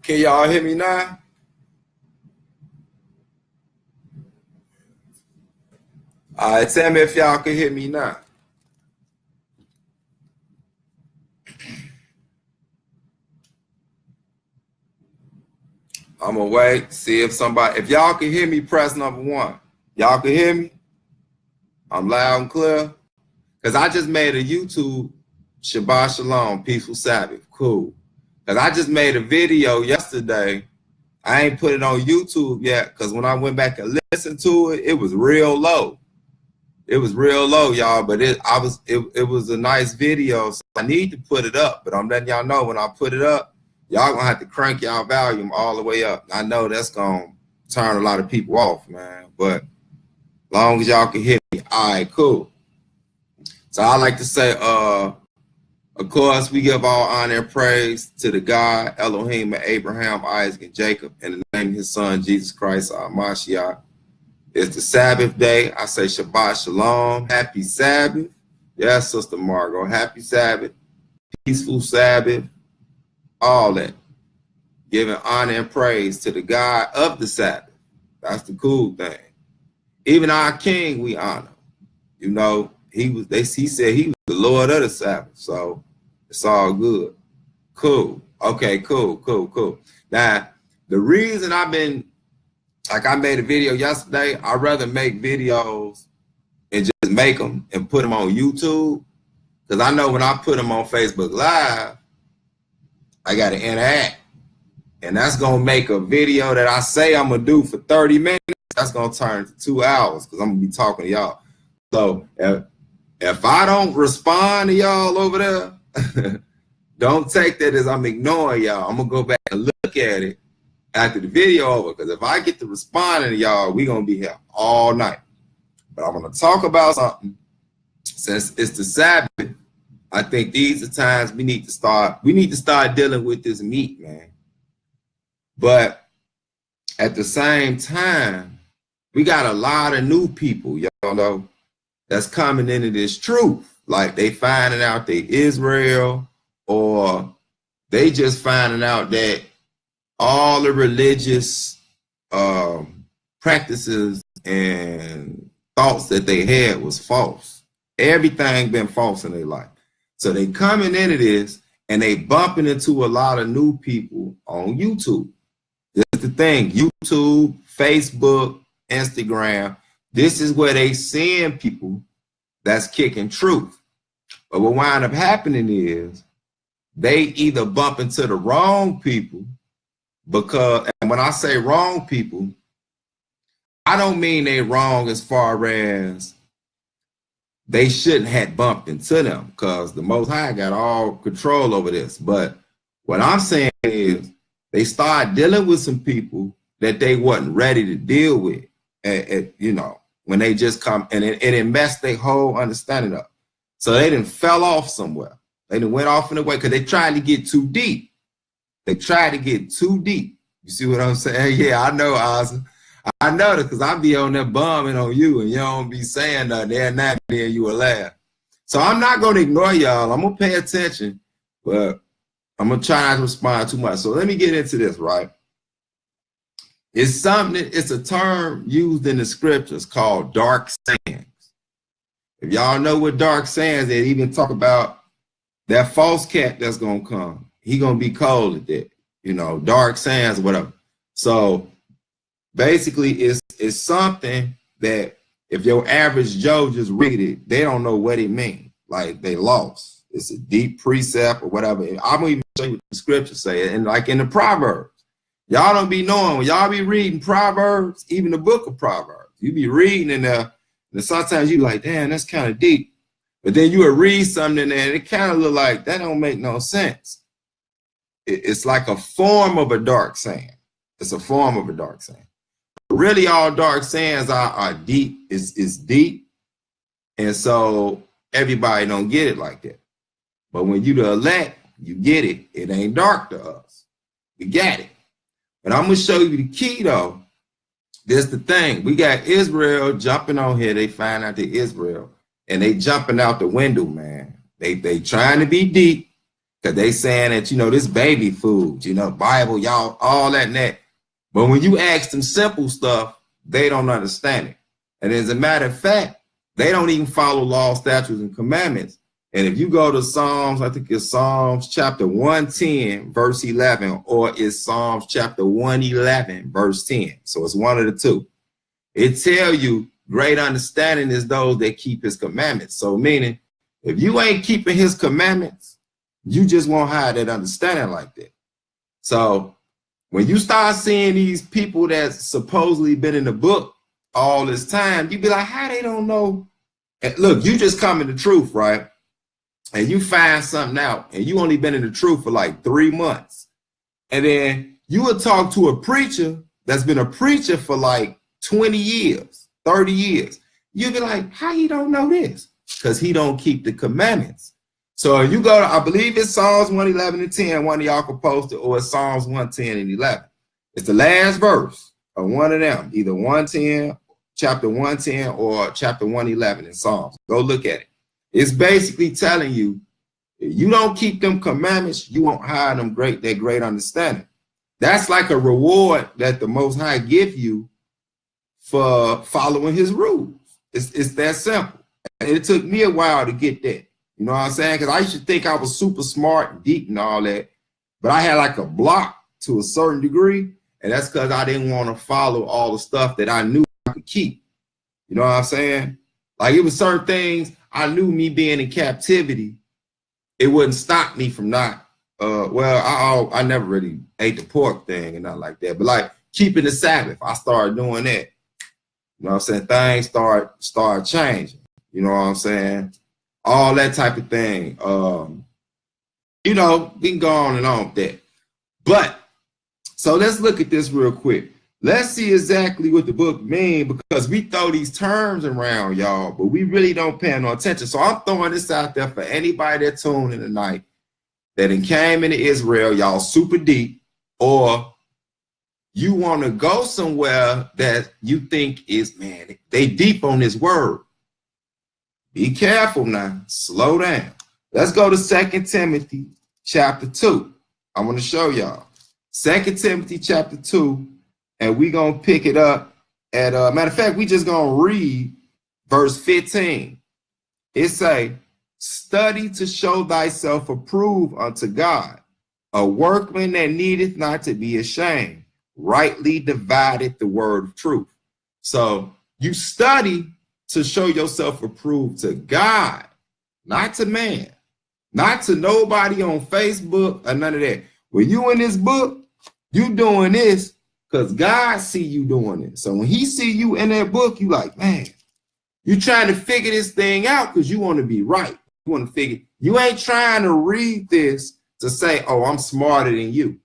Can y'all hear me now? All right, tell me if y'all can hear me now. I'm gonna wait, see if somebody, if y'all can hear me, press number 1. Y'all can hear me? I'm loud and clear. Because I just made a YouTube, Shabbat Shalom, Peaceful Sabbath, cool. Because I just made a video yesterday. I ain't put it on YouTube yet, because when I went back and listened to it, it was real low. It was real low, y'all, but it was a nice video, so I need to put it up. But I'm letting y'all know when I put it up, y'all gonna have to crank y'all volume all the way up. I know that's gonna turn a lot of people off, man. But long as y'all can hear me, all right, cool. So I like to say, of course, we give all honor and praise to the God, Elohim of Abraham, Isaac, and Jacob, in the name of his son, Jesus Christ, our Mashiach. It's the Sabbath day. I say Shabbat Shalom. Happy Sabbath. Yes, Sister Margot. Happy Sabbath. Peaceful Sabbath. All that. Giving honor and praise to the God of the Sabbath. That's the cool thing. Even our King we honor. You know, he said he was the Lord of the Sabbath. So it's all good. Cool. Okay, cool. Now, the reason I've been, like I made a video yesterday, I'd rather make videos and just make them and put them on YouTube. Because I know when I put them on Facebook Live, I got to interact. And that's going to make a video that I say I'm going to do for 30 minutes. That's going to turn to 2 hours because I'm going to be talking to y'all. So if I don't respond to y'all over there, don't take that as I'm ignoring y'all. I'm going to go back and look at it after the video over, because if I get to responding to y'all, we're going to be here all night. But I want to talk about something. Since it's the Sabbath, I think these are times we need to start dealing with this meat, man. But at the same time, we got a lot of new people, y'all know, that's coming into this truth. Like they finding out they Israel, or they just finding out that all the religious practices and thoughts that they had was false. Everything been false in their life. So they coming into this and they bumping into a lot of new people on YouTube. This is the thing, YouTube, Facebook, Instagram, this is where they seeing people that's kicking truth. But what wind up happening is they either bump into the wrong people, because, and when I say wrong people, I don't mean they wrong as far as they shouldn't have bumped into them, because the Most High got all control over this. But what I'm saying is they start dealing with some people that they wasn't ready to deal with, you know, when they just come, and it messed their whole understanding up. So they done fell off somewhere. They done went off in a way because they tried to get too deep. They tried to get too deep. You see what I'm saying? Yeah, I know, Ozzy. I know that because I be on there bombing on you and you don't be saying nothing. They're not there, you will laugh. So I'm not going to ignore y'all. I'm going to pay attention, but I'm going to try not to respond too much. So let me get into this, right? It's a term used in the scriptures called dark sayings. If y'all know what dark sayings, they even talk about that false cat that's going to come. He going to be cold at that, you know, dark sayings, whatever. So basically it's something that if your average Joe just read it, they don't know what it means. Like they lost. It's a deep precept or whatever. I'm going to even show you what the scriptures say. And like in the Proverbs, y'all don't be knowing, when y'all be reading Proverbs, even the book of Proverbs, you be reading in there, and sometimes you like, damn, that's kind of deep. But then you will read something in there and it kind of look like that don't make no sense. It's like a form of a dark saying. It's a form of a dark saying. Really, all dark sayings are deep. It's deep. And so everybody don't get it like that. But when you the elect, you get it. It ain't dark to us. We got it. But I'm going to show you the key, though. This the thing. We got Israel jumping on here. They find out they're Israel. And they jumping out the window, man. They trying to be deep. Because they saying that, this baby food, Bible, y'all, all that and that. But when you ask them simple stuff, they don't understand it. And as a matter of fact, they don't even follow law, statutes, and commandments. And if you go to Psalms, I think it's Psalms chapter 110, verse 11, or it's Psalms chapter 111, verse 10. So it's one of the two. It tells you great understanding is those that keep his commandments. So meaning, if you ain't keeping his commandments, you just won't have that understanding like that. So when you start seeing these people that's supposedly been in the book all this time, you be like, how they don't know? And look, you just come in the truth, right? And you find something out, and you only been in the truth for like 3 months. And then you would talk to a preacher that's been a preacher for like 20 years, 30 years. You'd be like, how he don't know this? Because he don't keep the commandments. So you go to, I believe it's Psalms 111 and 10, one of y'all can post it, or it's Psalms 110 and 11. It's the last verse of one of them, either 110, chapter 110, or chapter 111 in Psalms. Go look at it. It's basically telling you, if you don't keep them commandments, you won't have them that great understanding. That's like a reward that the Most High give you for following his rules. It's that simple. And it took me a while to get that. You know what I'm saying? Because I used to think I was super smart and deep and all that, but I had like a block to a certain degree, and that's because I didn't want to follow all the stuff that I knew I could keep. You know what I'm saying? Like it was certain things I knew, me being in captivity, it wouldn't stop me from not, I never really ate the pork thing and nothing like that, but like keeping the Sabbath, I started doing that. You know what I'm saying? Things start changing. You know what I'm saying? All that type of thing. We can go on and on with that. But, so let's look at this real quick. Let's see exactly what the book means, because we throw these terms around, y'all, but we really don't pay no attention. So I'm throwing this out there for anybody that tuned in tonight that came into Israel, y'all super deep, or you want to go somewhere that you think is, man, they deep on this word. Be careful now. Slow down. Let's go to 2 Timothy chapter 2. I want to show y'all. 2 Timothy chapter 2. And we're going to pick it up at, matter of fact, we just going to read verse 15. It say, study to show thyself approved unto God, a workman that needeth not to be ashamed, rightly divided the word of truth. So you study to show yourself approved to God, not to man, not to nobody on Facebook or none of that. When you in this book, you doing this because God see you doing it. So when he see you in that book, you like, man, you trying to figure this thing out because you want to be right. You want to figure, you ain't trying to read this to say, oh, I'm smarter than you.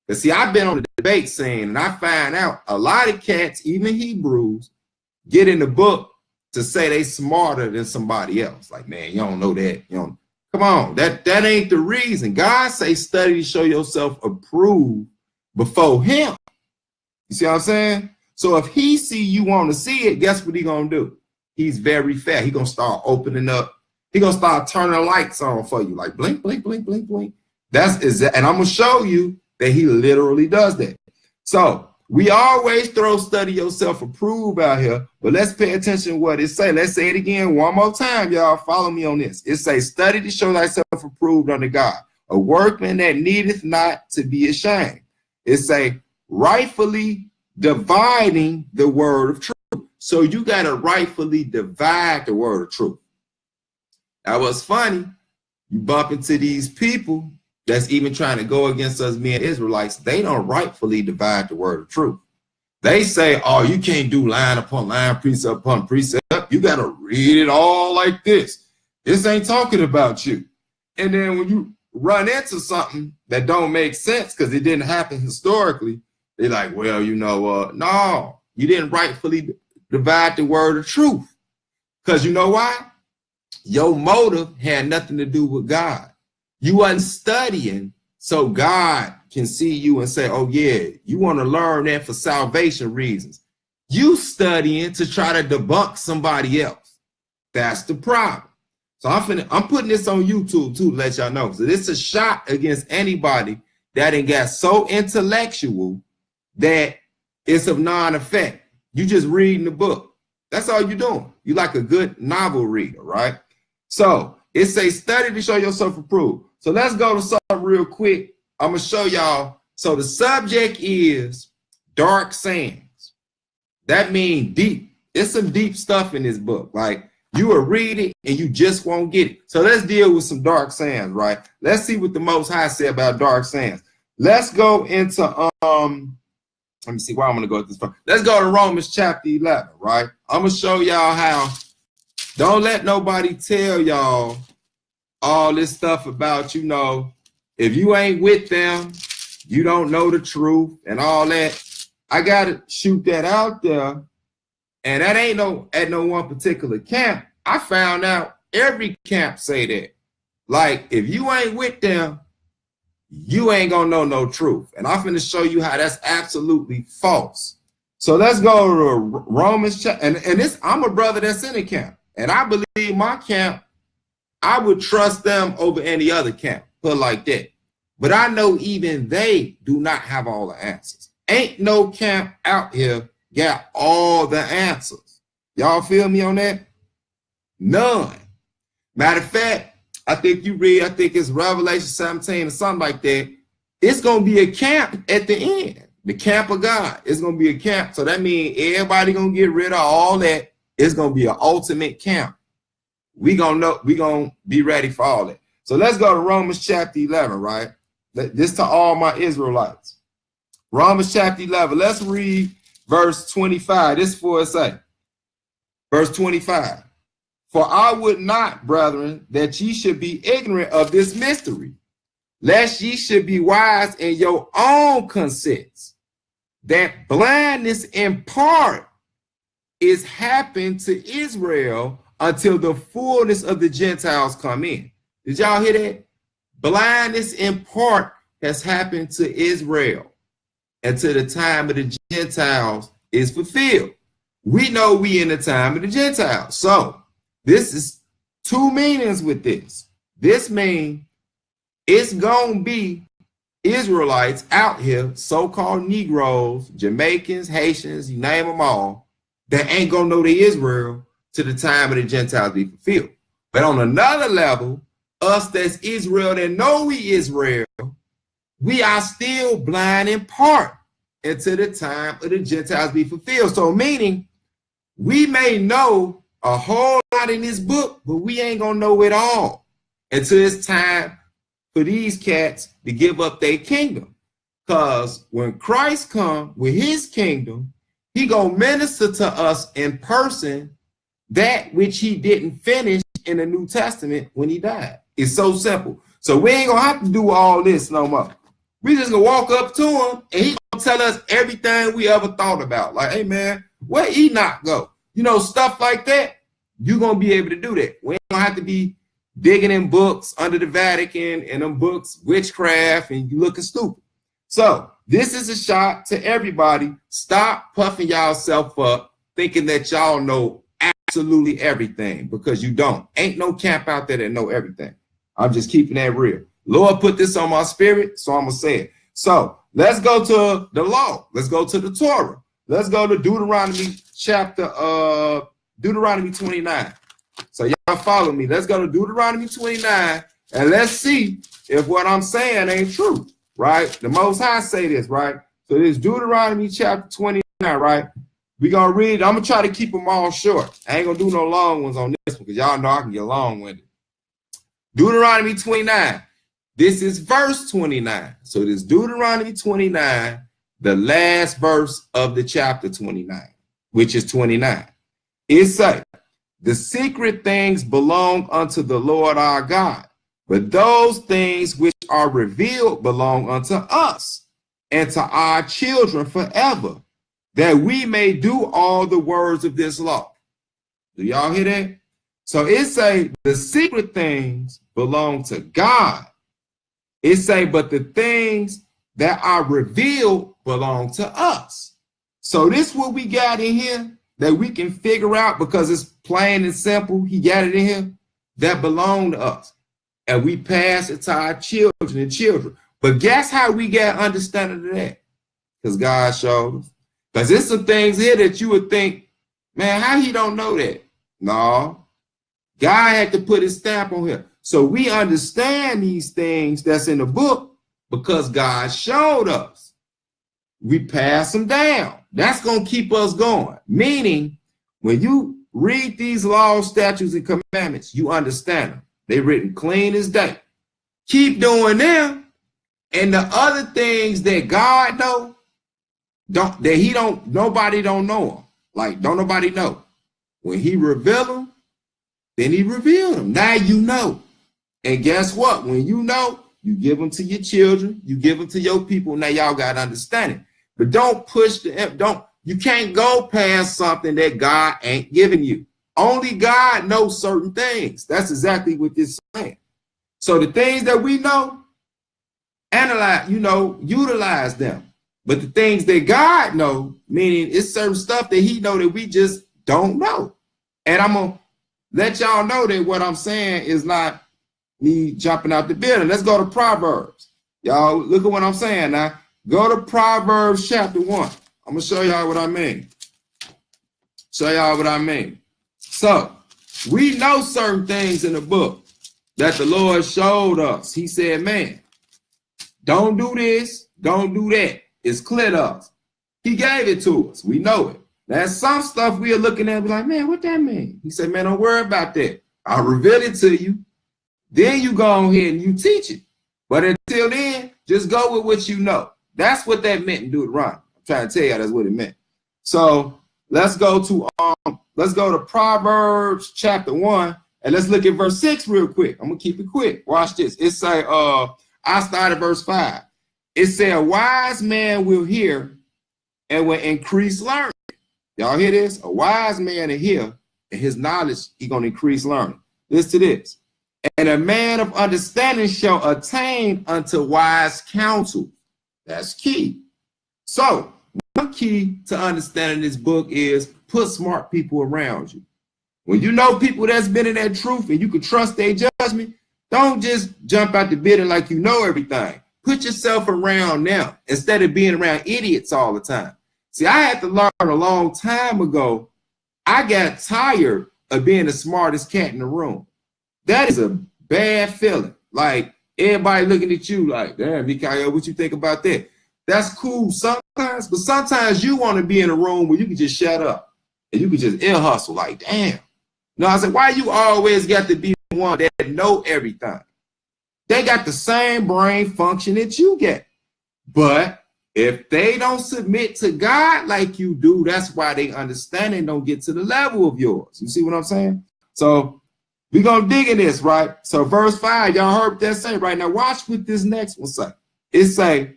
Because see, I've been on the debate scene and I find out a lot of cats, even HEBREWZ, get in the book to say they smarter than somebody else. Like, man, you don't know that. You don't. Come on, that ain't the reason. God say study to show yourself approved before him. You see what I'm saying? So if he see you want to see it, guess what he gonna do? He's very fair. He gonna start opening up. He gonna start turning the lights on for you, like blink, blink, blink, blink, blink. And I'm gonna show you that he literally does that. So we always throw study yourself approved out here, but let's pay attention to what it say. Let's say it again one more time, y'all. Follow me on this. It says, study to show thyself approved unto God, a workman that needeth not to be ashamed. It say, rightfully dividing the word of truth. So you got to rightfully divide the word of truth. Now, what's funny, you bump into these people that's even trying to go against us being Israelites. They don't rightfully divide the word of truth. They say, oh, you can't do line upon line, precept upon precept. You got to read it all like this. This ain't talking about you. And then when you run into something that don't make sense because it didn't happen historically, they're like, well, no, you didn't rightfully divide the word of truth. Because you know why? Your motive had nothing to do with God. You wasn't studying so God can see you and say, oh, yeah, you want to learn that for salvation reasons. You studying to try to debunk somebody else. That's the problem. So I'm putting this on YouTube too to let y'all know. So this is a shot against anybody that ain't got so intellectual that it's of non-effect. You just reading the book. That's all you're doing. You like a good novel reader, right? So it says study to show yourself approved. So let's go to something real quick. I'm gonna show y'all. So the subject is dark sands. That means deep. It's some deep stuff in this book. Like you will read it and you just won't get it. So let's deal with some dark sands, right? Let's see what the Most High said about dark sands. Let's go into let me see where I'm gonna go with this from. Let's go to Romans chapter 11, right? I'm gonna show y'all how. Don't let nobody tell y'all all this stuff about, you know, if you ain't with them, you don't know the truth and all that. I gotta shoot that out there. And that ain't at no one particular camp. I found out every camp say that. Like, if you ain't with them, you ain't gonna know no truth. And I'm finna show you how that's absolutely false. So let's go to Romans chapter, and this, I'm a brother that's in a camp. And I believe my camp, I would trust them over any other camp, put it like that. But I know even they do not have all the answers. Ain't no camp out here got all the answers. Y'all feel me on that? None. Matter of fact, I think it's Revelation 17 or something like that. It's going to be a camp at the end. The camp of God. It's going to be a camp. So that means everybody going to get rid of all that. It's going to be an ultimate camp. We going to be ready for all that. So let's go to Romans chapter 11, right? This to all my Israelites. Romans chapter 11. Let's read verse 25. This is for a say. Verse 25. For I would not, brethren, that ye should be ignorant of this mystery, lest ye should be wise in your own conceits, that blindness in part is happened to Israel until the fullness of the Gentiles come in. Did y'all hear that? Blindness in part has happened to Israel until the time of the Gentiles is fulfilled. We know we in the time of the Gentiles. So this is two meanings with this. This means it's going to be Israelites out here, so-called Negroes, Jamaicans, Haitians, you name them all, that ain't going to know the Israel to the time of the Gentiles be fulfilled. But on another level, us that's Israel that know we Israel, we are still blind in part until the time of the Gentiles be fulfilled. So meaning we may know a whole lot in this book, but we ain't gonna know it all until it's time for these cats to give up their kingdom. Because when Christ come with his kingdom, he gonna minister to us in person that which he didn't finish in the New Testament when he died. It's so simple. So we ain't gonna have to do all this no more. We just gonna walk up to him and he gonna tell us everything we ever thought about. Like, hey man, where Enoch go? You know, stuff like that. You're gonna be able to do that. We don't have to be digging in books under the Vatican and them books, witchcraft, and you looking stupid. So this is a shot to everybody. Stop puffing yourself up, thinking that y'all know absolutely everything, because you don't. Ain't no camp out there that know everything. I'm just keeping that real. Lord put this on my spirit, so I'm gonna say it. So let's go to the law. Let's go to the Torah. Let's go to Deuteronomy chapter Deuteronomy 29. So y'all follow me. Let's go to Deuteronomy 29 and let's see if what I'm saying ain't true, right? The Most High say this, right? So this Deuteronomy chapter 29, right? We're going to read. I'm going to try to keep them all short. I ain't going to do no long ones on this one because y'all know I can get long with it. Deuteronomy 29. This is verse 29. So this Deuteronomy 29, the last verse of the chapter 29, which is 29. It says, the secret things belong unto the Lord our God, but those things which are revealed belong unto us and to our children forever, that we may do all the words of this law. Do y'all hear that? So it say the secret things belong to God. It say, but the things that are revealed belong to us. So this what we got in here that we can figure out because it's plain and simple. He got it in here. that belong to us. And we pass it to our children and children. But guess how we get understanding of that? Because God showed us. Because there's some things here that you would think, man, how he don't know that? No. God had to put his stamp on here. So we understand these things that's in the book because God showed us. We pass them down. That's going to keep us going. Meaning, when you read these laws, statutes, and commandments, you understand them. They're written clean as day. Keep doing them. And the other things that God know, nobody don't know them. Like, don't nobody know. When he reveal them, then he revealed them. Now you know. And guess what? When you know, you give them to your children, you give them to your people. Now y'all got to understand it. But don't push you can't go past something that God ain't giving you. Only God knows certain things. That's exactly what this is saying. So the things that we know, analyze, utilize them. But the things that God knows, meaning it's certain stuff that he know that we just don't know. And I'm going to let y'all know that what I'm saying is not me jumping out the building. Let's go to Proverbs. Y'all, look at what I'm saying now. Go to Proverbs chapter 1. I'm going to show y'all what I mean. So, we know certain things in the book that the Lord showed us. He said, man, don't do this, don't do that. It's clear to us. He gave it to us. We know it. There's some stuff we are looking at and be like, man, what that mean? He said, man, don't worry about that. I'll reveal it to you. Then you go ahead and you teach it. But until then, just go with what you know. That's what that meant in Deuteronomy. I'm trying to tell you that's what it meant. So let's go to Proverbs chapter 1 and let's look at verse 6 real quick. I'm gonna keep it quick. Watch this. It say, I started verse 5. It said, a wise man will hear and will increase learning. Y'all hear this? A wise man will hear, and his knowledge, he gonna increase learning. Listen to this. And a man of understanding shall attain unto wise counsel. That's key. So one key to understanding this book is put smart people around you. When you know people that's been in that truth and you can trust their judgment, don't just jump out the building like you know everything. Put yourself around them instead of being around idiots all the time. See, I had to learn a long time ago. I got tired of being the smartest cat in the room. That is a bad feeling. Like everybody looking at you like, damn, Mikael, what you think about that? That's cool sometimes, but sometimes you want to be in a room where you can just shut up and you can just ear hustle like, damn. No, I said, why you always got to be the one that know everything? They got the same brain function that you get. But if they don't submit to God like you do, that's why they understand and don't get to the level of yours. You see what I'm saying? So we're going to dig in this, right? So verse 5, y'all heard that say, right? Now watch what this next one say. It say,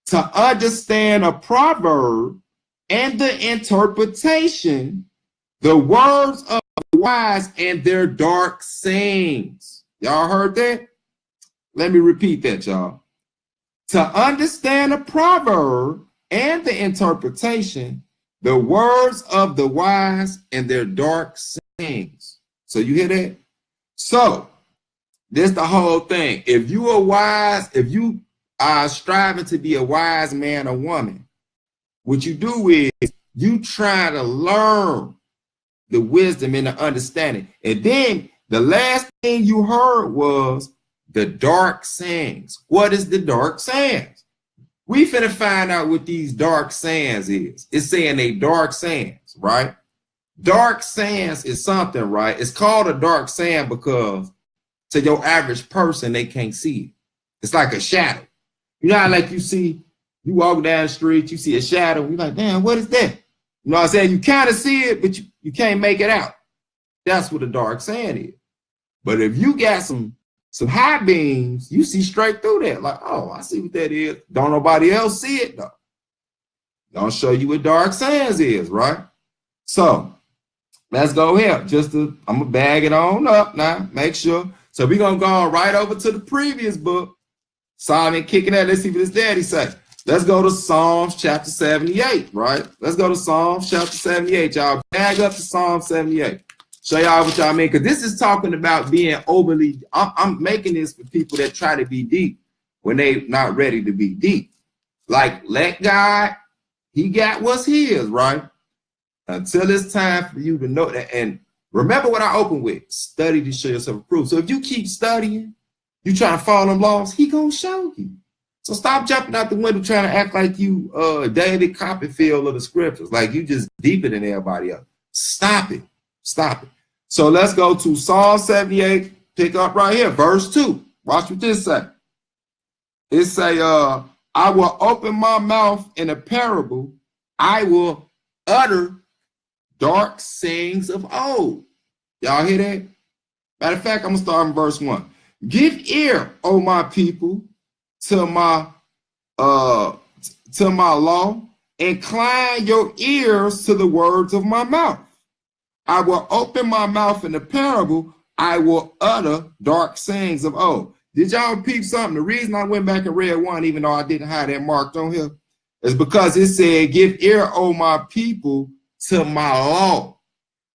to understand a proverb and the interpretation, the words of the wise and their dark sayings. Y'all heard that? Let me repeat that, y'all. To understand a proverb and the interpretation, the words of the wise and their dark sayings. So you hear that? So this the whole thing. If you are wise, if you are striving to be a wise man or woman, what you do is you try to learn the wisdom and the understanding. And then the last thing you heard was the dark sayings. What is the dark sayings? We finna find out what these dark sayings is. It's saying they dark sayings, right? Dark sayings is something, right? It's called a dark saying because to your average person, they can't see it. It's like a shadow. You know how like you see, you walk down the street, you see a shadow, you're like, damn, what is that? You know what I'm saying? You kind of see it, but you can't make it out. That's what a dark saying is. But if you got some high beams, you see straight through that. Like, oh, I see what that is. Don't nobody else see it though. Gonna show you what dark sayings is, right? So let's go here. I'm gonna bag it on up now. Make sure. So we're gonna go right over to the previous book. Solomon kicking that. Let's see what his daddy say. Let's go to Psalms chapter 78, right? Let's go to Psalms chapter 78, y'all. Bag up to Psalm 78. Show y'all what y'all mean, because this is talking about being overly. I'm making this for people that try to be deep when they not ready to be deep. Like, let God, he got what's his, right? Until it's time for you to know that. And remember what I opened with, study to show yourself approved. So if you keep studying, you trying to follow them laws, he gonna show you. So stop jumping out the window trying to act like you David Copperfield of the scriptures, like you just deeper than everybody else. Stop it. Stop it. So let's go to Psalm 78, pick up right here, verse 2. Watch what this say. It say, I will open my mouth in a parable. I will utter dark sayings of old. Y'all hear that? Matter of fact, I'm going to start in verse 1. Give ear, O my people, to my law. Incline your ears to the words of my mouth. I will open my mouth in a parable. I will utter dark sayings of old. Did y'all peep something? The reason I went back and read one, even though I didn't have that marked on here, is because it said, give ear, O my people, to my law.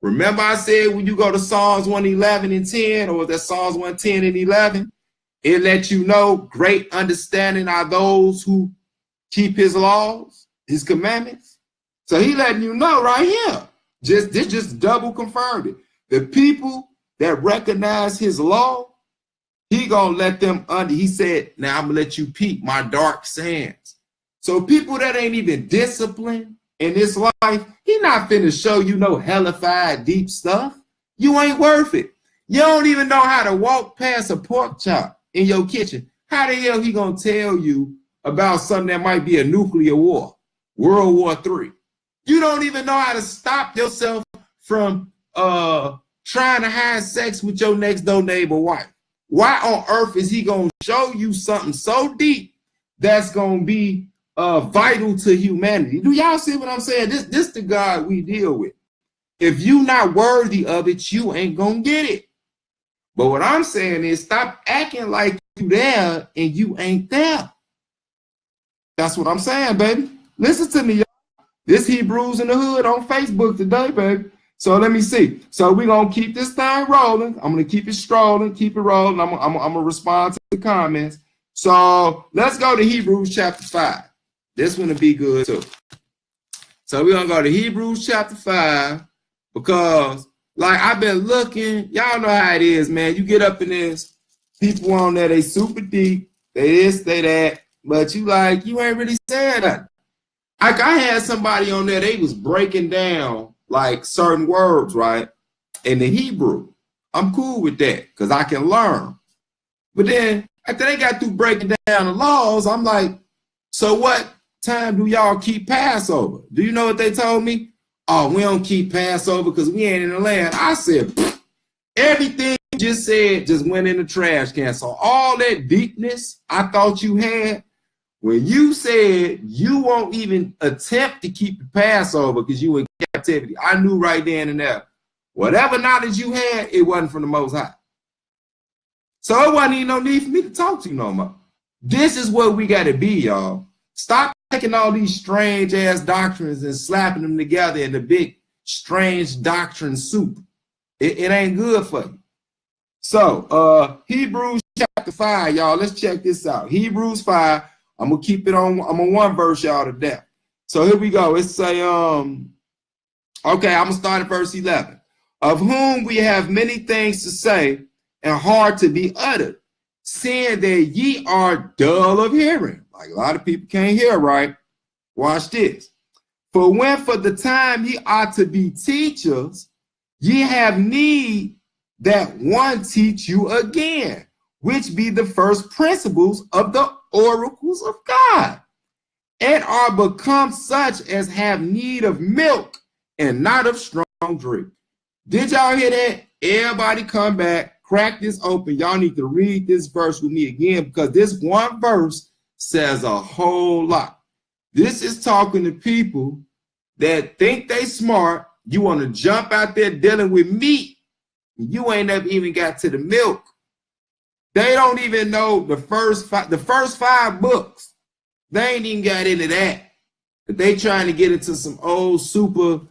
Remember I said when you go to Psalms 111 and 10, or was that Psalms 110 and 11, it lets you know great understanding are those who keep his laws, his commandments. So he letting you know right here. This just double confirmed it. The people that recognize his law, he gonna let them under. He said, now I'm gonna let you peep my dark sands. So people that ain't even disciplined in this life, he not finna show you no hellified deep stuff. You ain't worth it. You don't even know how to walk past a pork chop in your kitchen. How the hell he gonna tell you about something that might be a nuclear war, World War III? You don't even know how to stop yourself from trying to have sex with your next door neighbor wife. Why on earth is he going to show you something so deep that's going to be vital to humanity? Do y'all see what I'm saying? This the God we deal with. If you not worthy of it, you ain't going to get it. But what I'm saying is stop acting like you there and you ain't there. That's what I'm saying, baby. Listen to me, y'all. This HEBREWZ in the Hood on Facebook today, baby. So let me see. So we're going to keep this thing rolling. I'm going to keep it strolling, keep it rolling. I'm going to respond to the comments. So let's go to HEBREWZ chapter 5. This one will be good too. So we're going to go to HEBREWZ chapter 5 because, like, I've been looking. Y'all know how it is, man. You get up in this, people on there, they super deep. They this, they that. But you like, you ain't really saying that. Like I had somebody on there, they was breaking down like certain words, right, in the Hebrew. I'm cool with that because I can learn. But then after they got through breaking down the laws, I'm like, so what time do y'all keep Passover? Do you know what they told me? Oh, we don't keep Passover because we ain't in the land. I said, everything you just said just went in the trash can. So all that deepness I thought you had, when you said you won't even attempt to keep the Passover because you were in captivity, I knew right then and there, whatever knowledge you had, it wasn't from the Most High. So it wasn't even no need for me to talk to you no more. This is what we got to be, y'all. Stop taking all these strange ass doctrines and slapping them together in the big strange doctrine soup. It ain't good for you. So HEBREWZ chapter 5, y'all. Let's check this out. HEBREWZ 5. I'm gonna keep it on. I'm on one verse, y'all, to death. So here we go. It say, okay, I'm gonna start at verse 11. Of whom we have many things to say and hard to be uttered, seeing that ye are dull of hearing. Like a lot of people can't hear, right? Watch this. For when for the time ye ought to be teachers, ye have need that one teach you again, which be the first principles of the oracles of God, and are become such as have need of milk and not of strong drink. Did y'all hear that? Everybody come back, crack this open. Y'all need to read this verse with me again because this one verse says a whole lot. This is talking to people that think they smart. You want to jump out there dealing with meat. You ain't never even got to the milk. They don't even know the first 5 books. They ain't even got into that. But they trying to get into some old super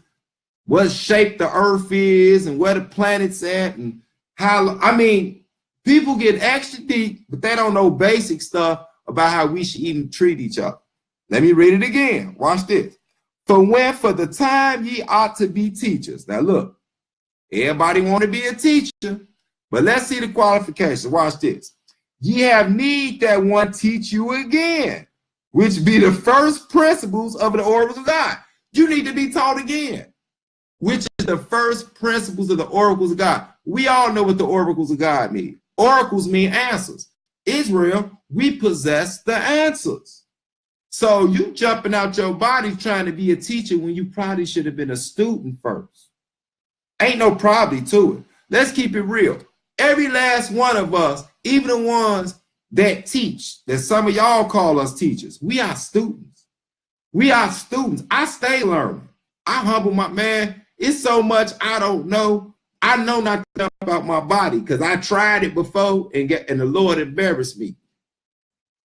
what shape the earth is and where the planet's at and how, I mean, people get extra deep, but they don't know basic stuff about how we should even treat each other. Let me read it again. Watch this. For when for the time ye ought to be teachers. Now look, everybody want to be a teacher, but let's see the qualifications. Watch this. Ye have need that one teach you again, which be the first principles of the oracles of God. You need to be taught again, which is the first principles of the oracles of God. We all know what the oracles of God mean. Oracles mean answers. Israel, we possess the answers. So you jumping out your body trying to be a teacher when you probably should have been a student first. Ain't no probably to it. Let's keep it real. Every last one of us, even the ones that teach, that some of y'all call us teachers, we are students. We are students. I stay learning. I humble my man. It's so much I don't know. I know not enough about my body because I tried it before and the Lord embarrassed me.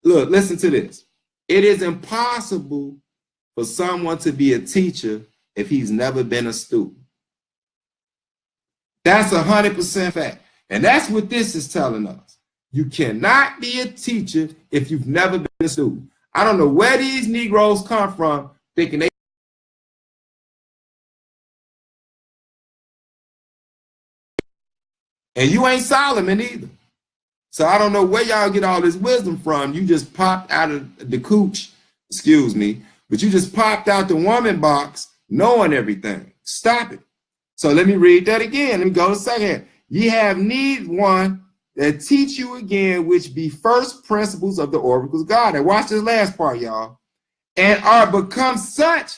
Look, listen to this. It is impossible for someone to be a teacher if he's never been a student. That's 100% fact. And that's what this is telling us. You cannot be a teacher if you've never been a student. I don't know where these Negroes come from thinking they and you ain't Solomon either. So I don't know where y'all get all this wisdom from. You just popped out of the cooch, excuse me, but you just popped out the woman box knowing everything. Stop it. So let me read that again. Let me go to the second. Ye have need one that teach you again, which be first principles of the oracles of God. And watch this last part, y'all. And are become such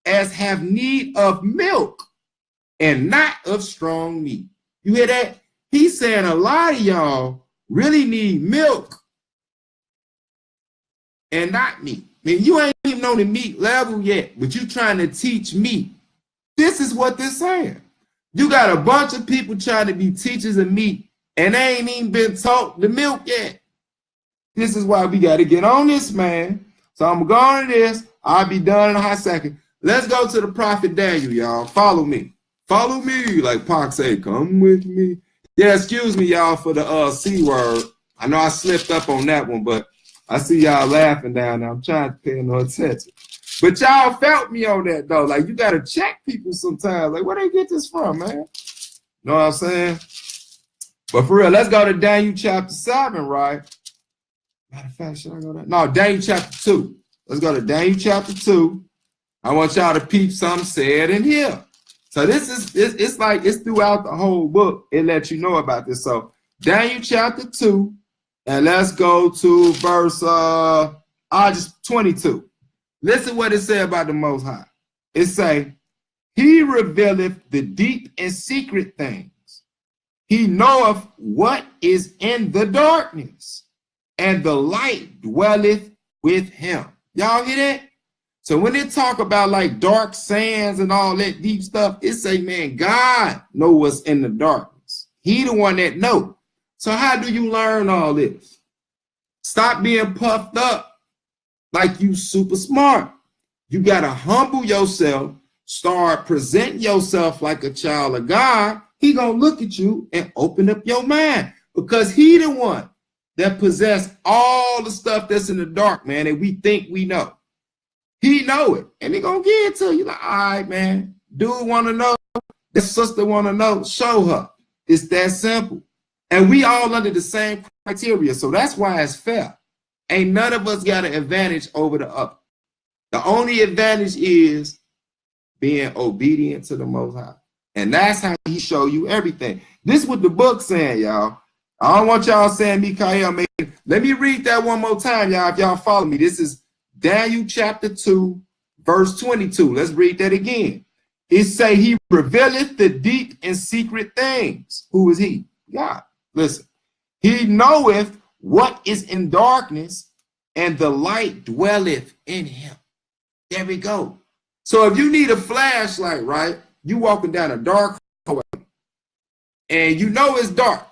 as have need of milk and not of strong meat. You hear that? He's saying a lot of y'all really need milk and not meat. I mean, you ain't even on the meat level yet, but you trying to teach meat. This is what they're saying. You got a bunch of people trying to be teachers of meat, and they ain't even been taught the milk yet. This is why we got to get on this, man. So I'm going to this. I'll be done in a hot second. Let's go to the prophet Daniel, y'all. Follow me. Follow me, like Pac say, come with me. Yeah, excuse me, y'all, for the C word. I know I slipped up on that one, but I see y'all laughing down there. I'm trying to pay no attention. But y'all felt me on that, though. Like, you got to check people sometimes. Like, where they get this from, man? Know what I'm saying? But for real, let's go to Daniel chapter 7, right? Matter of fact, should I go there? No, Daniel chapter 2. Let's go to Daniel chapter 2. I want y'all to peep something said in here. So this is, it's like, it's throughout the whole book. It lets you know about this. So Daniel chapter 2, and let's go to verse just 22. Listen what it said about the Most High. It say, he revealeth the deep and secret things. He knoweth what is in the darkness, and the light dwelleth with him. Y'all hear that? So when they talk about like dark sands and all that deep stuff, it say, man, God knows what's in the darkness. He the one that know. So how do you learn all this? Stop being puffed up like you super smart. You got to humble yourself, start presenting yourself like a child of God. He going to look at you and open up your mind because he the one that possess all the stuff that's in the dark, man, and we think we know. He know it, and he gonna give it to you. Like, all right, man, dude want to know, the sister want to know, show her. It's that simple. And we all under the same criteria, so that's why it's fair. Ain't none of us got an advantage over the other. The only advantage is being obedient to the Most High. And that's how he show you everything. This is what the book's saying, y'all. I don't want y'all saying Mikael. Let me read that one more time, y'all, if y'all follow me. This is Daniel chapter 2, verse 22. Let's read that again. It say he revealeth the deep and secret things. Who is he? God. Listen. He knoweth what is in darkness, and the light dwelleth in him. There we go. So if you need a flashlight, right? You walking down a dark hallway, and you know it's dark.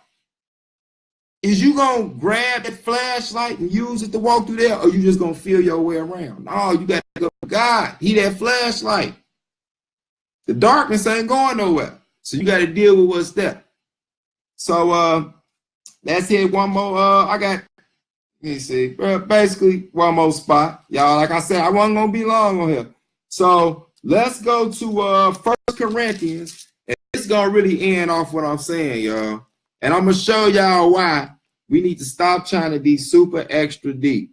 Is you gonna grab that flashlight and use it to walk through there, or you just gonna feel your way around? No, you gotta go to God. He that flashlight. The darkness ain't going nowhere. So you got to deal with what's there. So let's hit one more. I got, let me see, basically one more spot. Y'all, like I said, I wasn't going to be long on here. So let's go to 1 Corinthians. And it's going to really end off what I'm saying, y'all. And I'm going to show y'all why we need to stop trying to be super extra deep.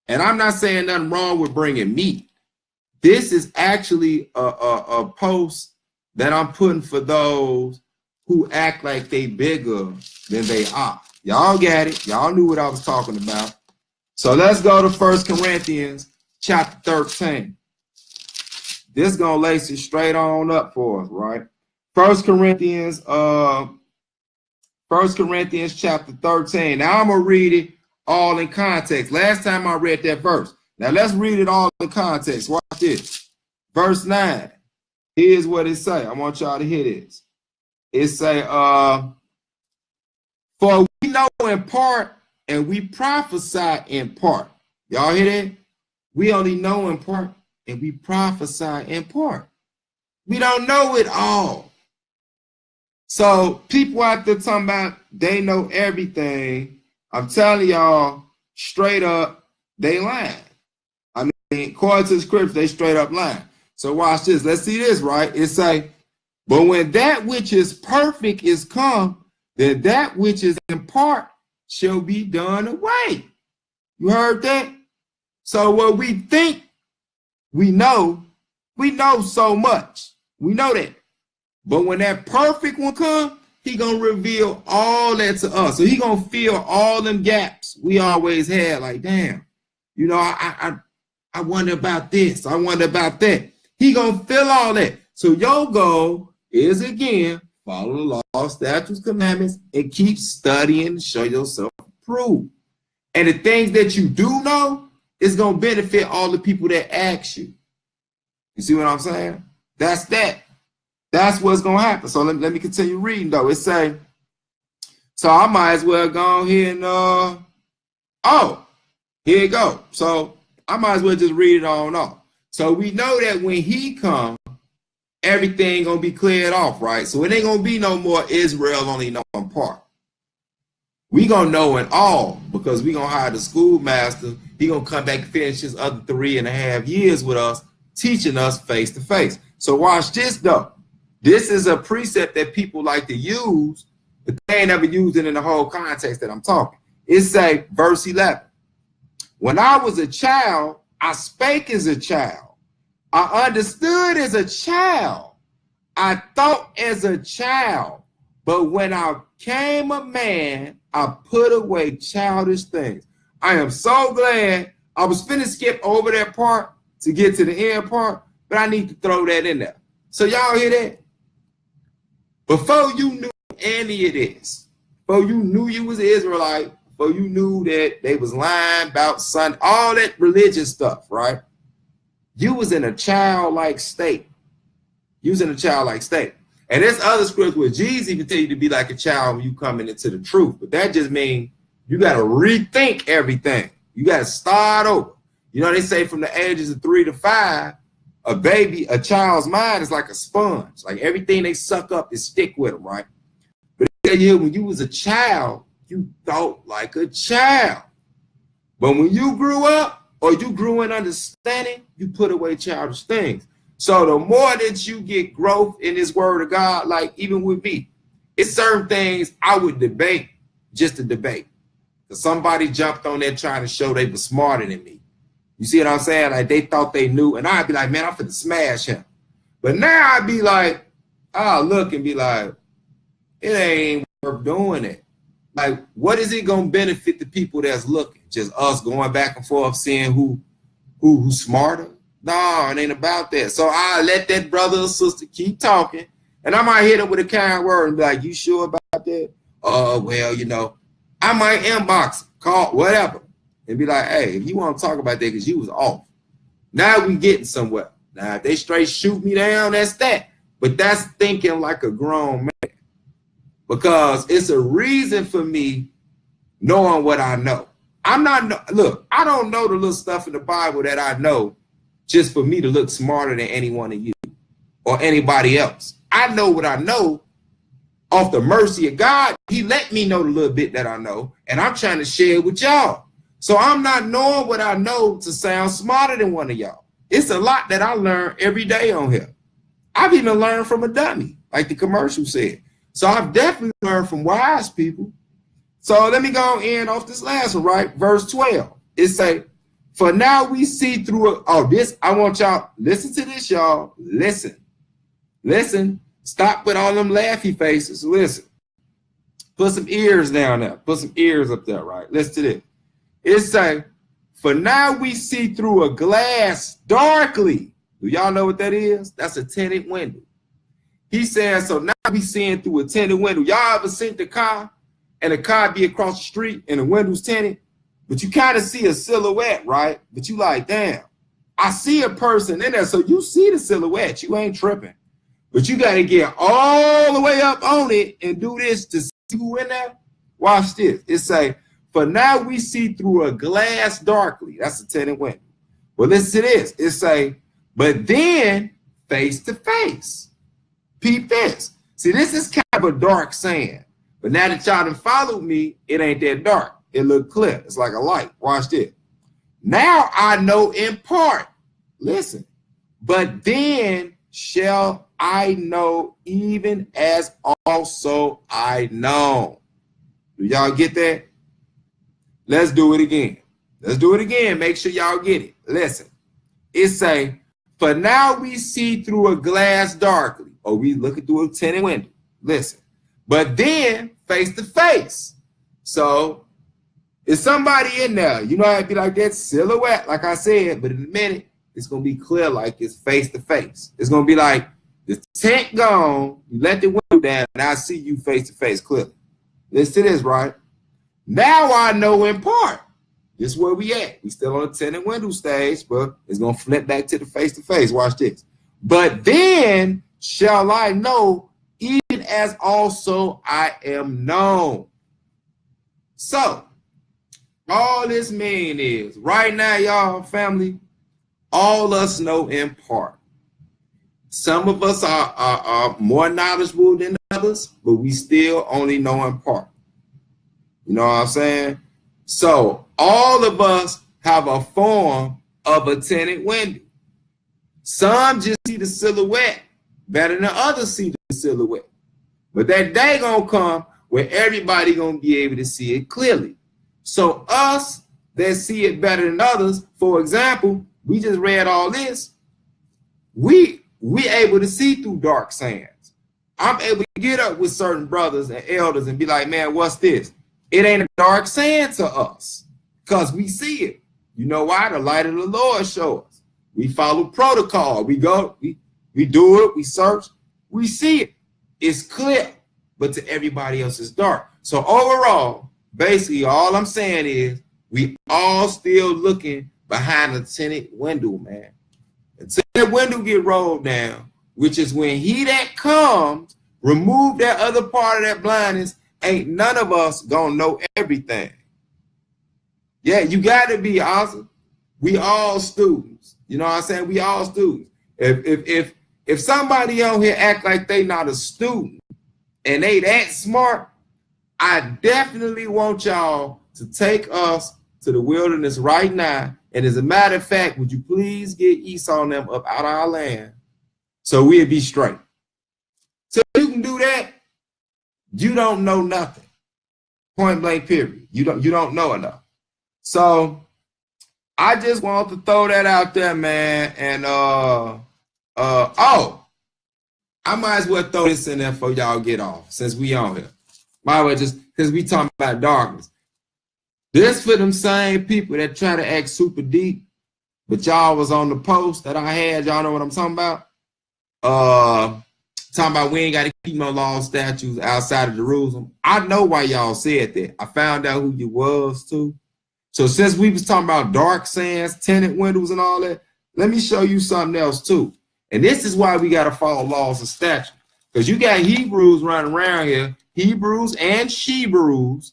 And I'm not saying nothing wrong with bringing meat. This is actually a post that I'm putting for those who act like they bigger than they are. Y'all got it. Y'all knew what I was talking about. So let's go to 1 Corinthians chapter 13. This is going to lace it straight on up for us, right? 1 Corinthians chapter 13. Now I'm going to read it all in context. Last time I read that verse. Now let's read it all in context. Watch this. Verse 9. Here's what it say. I want y'all to hear this. It say, for we know in part and we prophesy in part. Y'all hear that? We only know in part and we prophesy in part. We don't know it all. So people out there talking about they know everything. I'm telling y'all straight up, they lying. I mean, according to the scripture, they straight up lying. So watch this. Let's see this, right? It say, but when that which is perfect is come, then that which is in part shall be done away. You heard that? So what we think we know so much. We know that. But when that perfect one come, he gonna reveal all that to us. So he gonna fill all them gaps we always had. Like, damn, you know, I wonder about this. I wonder about that. He gonna fill all that. So your goal is, again, follow the law, statutes, commandments, and keep studying to show yourself approved. And the things that you do know is gonna benefit all the people that ask you. You see what I'm saying? That's that. That's what's gonna happen. So let me continue reading though. It say, so I might as well go ahead and oh, here you go. So I might as well just read it on off. So we know that when he comes, everything gonna be cleared off, right? So it ain't gonna be no more Israel only knowing part. We gonna know in all, because we gonna hire the schoolmaster. He gonna come back and finish his other 3.5 years with us, teaching us face to face. So watch this though. This is a precept that people like to use, but they ain't never used it in the whole context that I'm talking. It say, verse 11. When I was a child, I spake as a child. I understood as a child. I thought as a child. But when I became a man, I put away childish things. I am so glad. I was finna skip over that part to get to the end part, but I need to throw that in there. So y'all hear that? Before you knew any of this, before you knew you was an Israelite, before you knew that they was lying about Sunday, all that religious stuff, right? You was in a childlike state. You was in a childlike state. And there's other scriptures where Jesus even tell you to be like a child when you coming into the truth. But that just means you got to rethink everything. You got to start over. You know, they say from the ages of 3 to 5, a child's mind is like a sponge. Like everything they suck up is stick with them, right? But when you was a child, you thought like a child. But when you grew up, or you grew in understanding, you put away childish things. So the more that you get growth in this word of God, like even with me, it's certain things I would debate just to debate. Because somebody jumped on there trying to show they were smarter than me. You see what I'm saying? Like they thought they knew, and I'd be like, man, I'm finna smash him. But now I'd be like, I'll look and be like, it ain't worth doing it. Like, what is it gonna benefit the people that's looking? Just us going back and forth, seeing who's smarter? No, it ain't about that. So I let that brother or sister keep talking, and I might hit them with a kind word and be like, you sure about that? Well, you know, I might inbox, call, whatever, and be like, hey, if you want to talk about that because you was off. Now we getting somewhere. Now if they straight shoot me down, that's that. But that's thinking like a grown man. Because it's a reason for me knowing what I know. Look, I don't know the little stuff in the Bible that I know just for me to look smarter than any one of you. or anybody else. I know what I know off the mercy of God. He let me know the little bit that I know, and I'm trying to share it with y'all. So I'm not knowing what I know to sound smarter than one of y'all. It's a lot that I learn every day on here. I've even learned from a dummy, like the commercial said. So I've definitely learned from wise people. So let me go in off this last one, right? Verse 12. It say, for now we see through this. I want y'all, listen to this, y'all. Listen. Stop with all them laughy faces. Listen. Put some ears down there. Put some ears up there, right? Listen to this. It say, for now we see through a glass darkly. Do y'all know what that is? That's a tinted window. He says, so now we seeing through a tinted window. Y'all ever seen the car and the car be across the street and the window's tinted? But you kind of see a silhouette, right? But you like, damn, I see a person in there. So you see the silhouette. You ain't tripping. But you got to get all the way up on it and do this to see who in there. Watch this. It say, for now we see through a glass darkly. That's a tinted window. Well, listen to this. It say, but then face to face. Peep this. See, this is kind of a dark saying. But now that y'all done followed me, it ain't that dark. It look clear. It's like a light. Watch this. Now I know in part. Listen. But then shall I know even as also I know. Do y'all get that? Let's do it again. Let's do it again. Make sure y'all get it. Listen. It say, for now we see through a glass darkly, or we looking through a tinted window. Listen. But then face to face. So is somebody in there? You know, it'd be like that silhouette, like I said, but in a minute, it's going to be clear like it's face to face. It's going to be like the tent gone, you let the window down, and I see you face to face clearly. Listen to this, right? Now I know in part. This is where we at. We still on the tinted window stage, but it's going to flip back to the face to face. Watch this. But then shall I know even as also I am known. So all this mean is right now, y'all, family, all us know in part. Some of us are more knowledgeable than others, but we still only know in part. You know what I'm saying? So all of us have a form of a tinted window. Some just see the silhouette better than others see the silhouette. But that day gonna come where everybody gonna be able to see it clearly. So us that see it better than others, for example, we just read all this, we able to see through dark sands. I'm able to get up with certain brothers and elders and be like, man, what's this? It ain't a dark sand to us because we see it. You know why? The light of the Lord shows us. We follow protocol. We go, we do it, we search, we see it. It's clear, but to everybody else it's dark. So overall, basically all I'm saying is we all still looking behind a tinted window, man. Until that window get rolled down, which is when he that comes, remove that other part of that blindness, ain't none of us gonna know everything. Yeah, you gotta be awesome. We all students. You know what I'm saying? We all students. If somebody on here act like they not a student and they that smart, I definitely want y'all to take us to the wilderness right now. And as a matter of fact, would you please get Esau and them up out of our land so we'll be straight? So you can do that, you don't know nothing. Point blank, period. You don't know enough. So I just want to throw that out there, man. And oh, I might as well throw this in there for y'all get off since we on here. Might as well just because we talking about darkness. This for them same people that try to act super deep, but y'all was on the post that I had. Y'all know what I'm talking about? Talking about we ain't got to keep no law statutes outside of Jerusalem. I know why y'all said that. I found out who you was too. So since we was talking about dark sands, tinted windows and all that, let me show you something else too. And this is why we got to follow laws and statutes. Because you got Hebrews running around here, Hebrews and Shebrewz,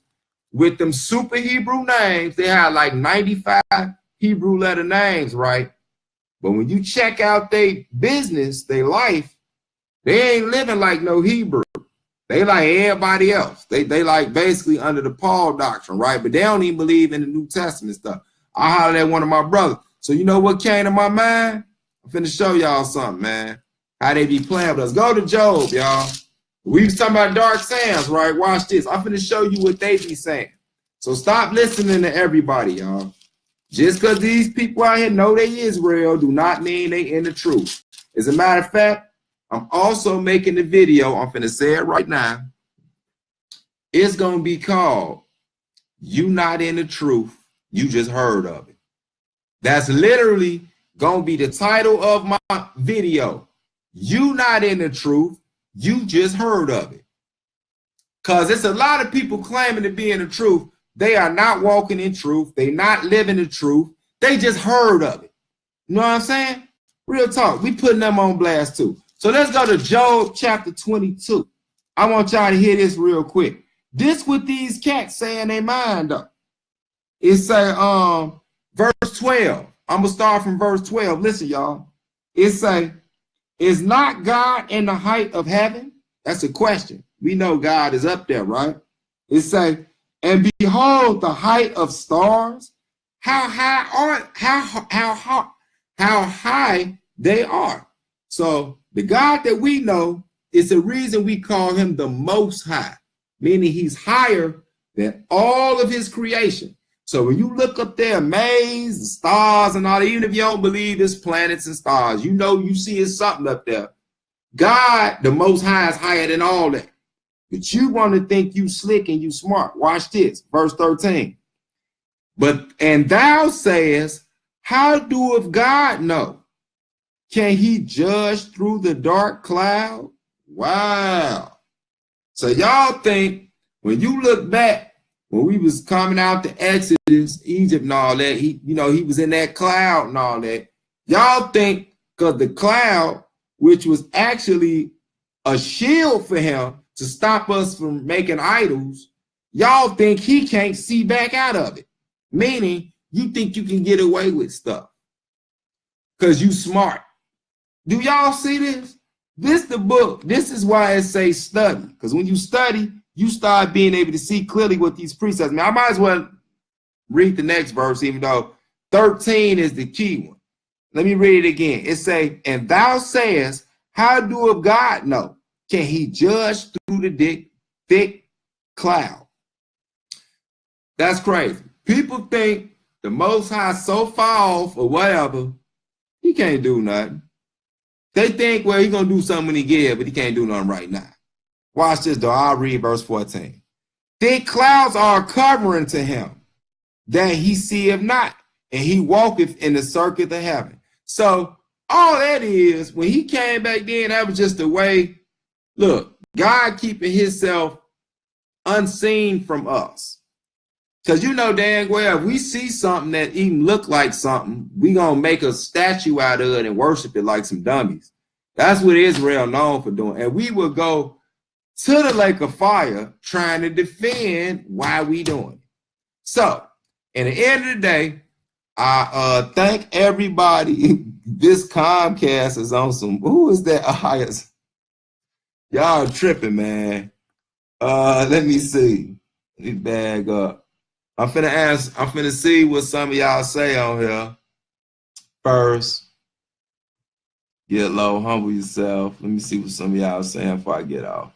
with them super Hebrew names. They have like 95 Hebrew letter names, right? But when you check out their business, their life, They ain't living like no Hebrew. They like everybody else. They like basically under the Paul doctrine, right? But they don't even believe in the New Testament stuff. I hollered at one of my brothers. So you know what came to my mind? I'm finna show y'all something, man. How they be playing with us. Go to Job, y'all. We was talking about dark sands, right? Watch this. I'm finna show you what they be saying. So stop listening to everybody, y'all. Just because these people out here know they Israel do not mean they in the truth. As a matter of fact, I'm also making the video. I'm finna say it right now. It's gonna be called "You Not in the Truth, You Just Heard of It." That's literally gonna be the title of my video. You not in the truth, you just heard of it. Cause it's a lot of people claiming to be in the truth. They are not walking in truth. They not living the truth. They just heard of it. You know what I'm saying? Real talk. We putting them on blast too. So let's go to Job chapter 22. I want y'all to hear this real quick. This what these cats say in their mind up. It say verse 12. I'm gonna start from verse 12. Listen, y'all. It say, is not God in the height of heaven? That's a question. We know God is up there, right? It say, and behold the height of stars, how high they are. So the God that we know is the reason we call him the Most High, meaning he's higher than all of his creation. So when you look up there, maze, the stars and all that, even if you don't believe it's planets and stars, you know you see it's something up there. God, the Most High, is higher than all that. But you want to think you slick and you smart. Watch this, verse 13. And thou sayest, how doeth God know? Can he judge through the dark cloud? Wow. So y'all think when you look back, when we was coming out to Exodus, Egypt and all that, he was in that cloud and all that. Y'all think because the cloud, which was actually a shield for him to stop us from making idols, y'all think he can't see back out of it. Meaning you think you can get away with stuff because you smart. Do y'all see this? This the book. This is why it says study. Because when you study, you start being able to see clearly what these precepts mean. I might as well read the next verse, even though 13 is the key one. Let me read it again. It say, and thou sayest, how doeth God know? Can he judge through the thick cloud? That's crazy. People think the Most High so far off or whatever, he can't do nothing. They think, well, he's going to do something when he get, but he can't do nothing right now. Watch this, though. I'll read verse 14. Thick clouds are covering to him, that he seeth not, and he walketh in the circuit of heaven. So all that is, when he came back then, that was just the way, look, God keeping himself unseen from us. Because you know dang well, if we see something that even look like something, we going to make a statue out of it and worship it like some dummies. That's what Israel known for doing. And we will go to the lake of fire trying to defend why we doing it. So, in the end of the day, I thank everybody. This Comcast is on some, who is that? Y'all tripping, man. Let me see. Let me bag up. I'm finna see what some of y'all say on here. First, get low, humble yourself. Let me see what some of y'all saying before I get off.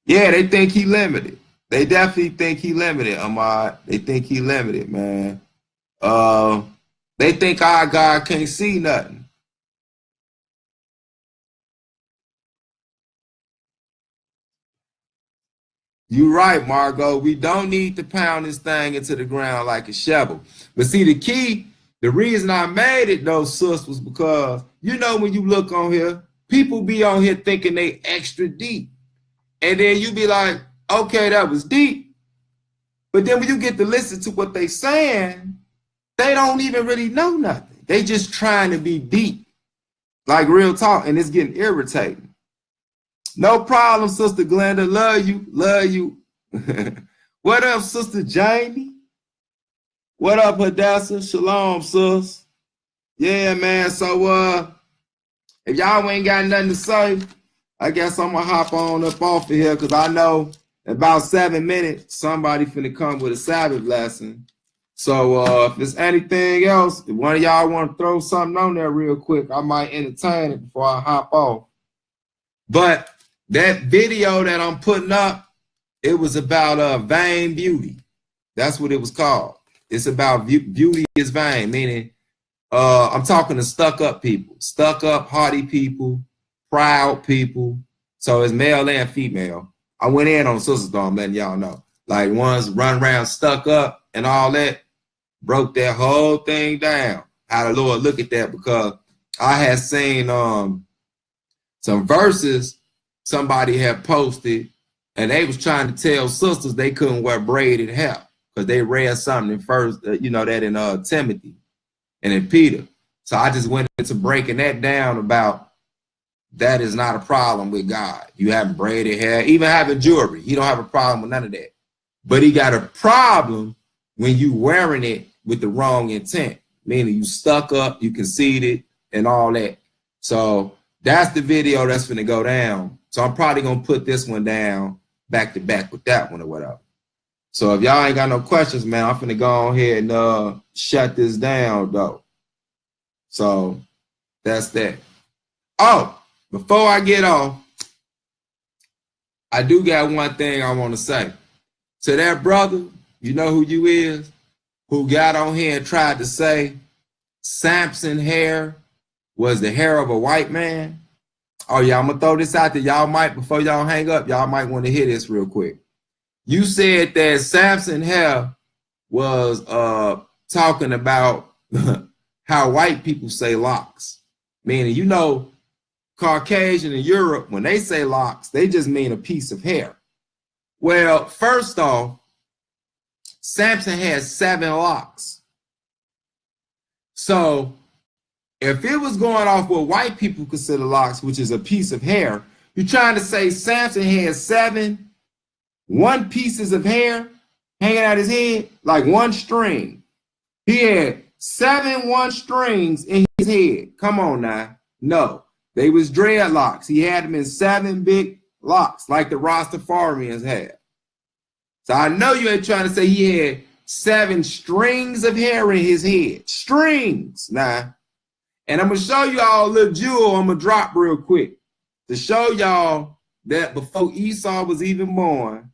Yeah, they think he limited. They definitely think he limited, Ahmad. They think he limited, man. They think our God can't see nothing. You're right, Margot. We don't need to pound this thing into the ground like a shovel. But see, the reason I made it, though, sis, was because, you know, when you look on here, people be on here thinking they extra deep. And then you be like, okay, that was deep. But then when you get to listen to what they saying, they don't even really know nothing. They just trying to be deep. Like real talk, and it's getting irritating. No problem, Sister Glenda. Love you. Love you. What up, Sister Jamie? What up, Hadassah? Shalom, sis. Yeah, man. So, if y'all ain't got nothing to say, I guess I'm gonna hop on up off of here because I know in about 7 minutes somebody finna come with a Sabbath lesson. So if there's anything else, if one of y'all want to throw something on there real quick, I might entertain it before I hop off. But that video that I'm putting up, it was about vain beauty. That's what it was called. It's about beauty is vain, meaning I'm talking to stuck up people, stuck up, haughty people, proud people. So it's male and female. I went in on sisters though, I'm letting y'all know. Like ones run around stuck up and all that, broke that whole thing down. How the Lord look at that, because I had seen some verses somebody had posted, and they was trying to tell sisters they couldn't wear braided hair because they read something in first, that in Timothy and in Peter. So I just went into breaking that down about that is not a problem with God. You having braided hair, even having jewelry. He don't have a problem with none of that. But he got a problem when you wearing it with the wrong intent, meaning you stuck up, you conceited, and all that. So that's the video that's going to go down. So I'm probably going to put this one down back to back with that one or whatever. So if y'all ain't got no questions, man, I'm finna go on here and shut this down, though. So that's that. Oh, before I get off, I do got one thing I want to say. To that brother, you know who you is, who got on here and tried to say Samson's hair was the hair of a white man. Oh, yeah, I'm going to throw this out there. Y'all might, before y'all hang up, y'all might want to hear this real quick. You said that Samson's hair was talking about how white people say locks. Meaning, Caucasian in Europe, when they say locks, they just mean a piece of hair. Well, first off, Samson has 7 locks. So if it was going off what white people consider locks, which is a piece of hair, you're trying to say Samson has 7 one pieces of hair hanging out his head, like one string. He had 7 one strings in his head. Come on now. No, they was dreadlocks. He had them in 7 big locks, like the Rastafarians had. So I know you ain't trying to say he had 7 strings of hair in his head. Strings. Now, and I'm going to show you all a little jewel I'm going to drop real quick to show y'all that before Esau was even born,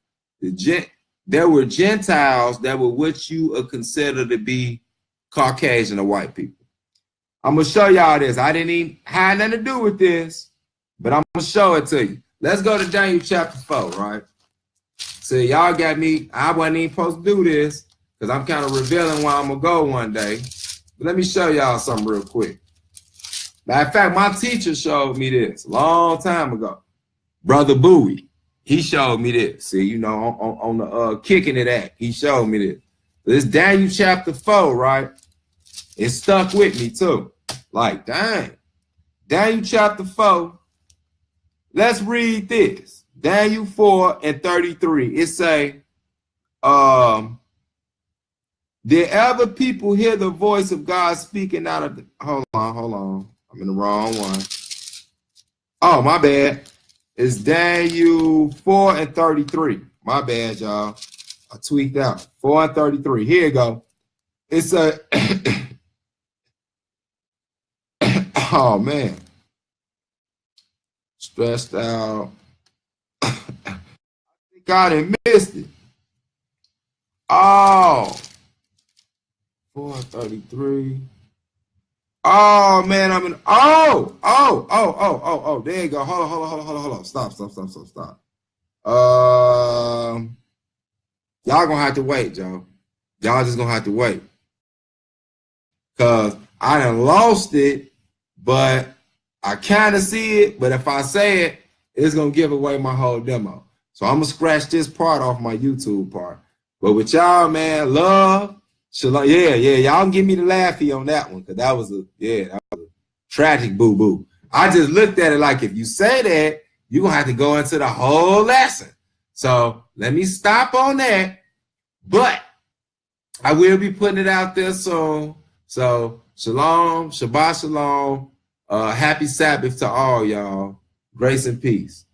there were Gentiles that were what you would consider to be Caucasian or white people. I'm going to show y'all this. I didn't even have nothing to do with this, but I'm going to show it to you. Let's go to Daniel chapter 4, right? So y'all got me. I wasn't even supposed to do this because I'm kind of revealing where I'm going to go one day. But let me show y'all something real quick. Matter of fact, my teacher showed me this a long time ago. Brother Bowie, he showed me this. See, on the Kicking It Act, he showed me this. This Daniel chapter 4, right? It stuck with me too. Like, dang. Daniel chapter 4. Let's read this. Daniel 4:33. It say, did ever people hear the voice of God speaking out of the... Hold on. I'm in the wrong one. Oh, my bad. It's Daniel 4:33. My bad, y'all. I tweaked out. 4:33. Here you go. It's a... oh, man. Stressed out. God, I missed it. Oh. 4:33. Oh, man, I'm in. Oh. There you go. Hold on. Stop. Y'all gonna have to wait, Joe. Y'all just gonna have to wait. Because I done lost it, but I kind of see it. But if I say it, it's gonna give away my whole demo. So I'm gonna scratch this part off my YouTube part. But with y'all, man, love. Shalom. Yeah, y'all give me the laughy on that one, because that was a tragic boo-boo. I just looked at it like, if you say that, you're going to have to go into the whole lesson. So let me stop on that. But I will be putting it out there soon. So shalom, Shabbat shalom. Happy Sabbath to all y'all. Grace and peace.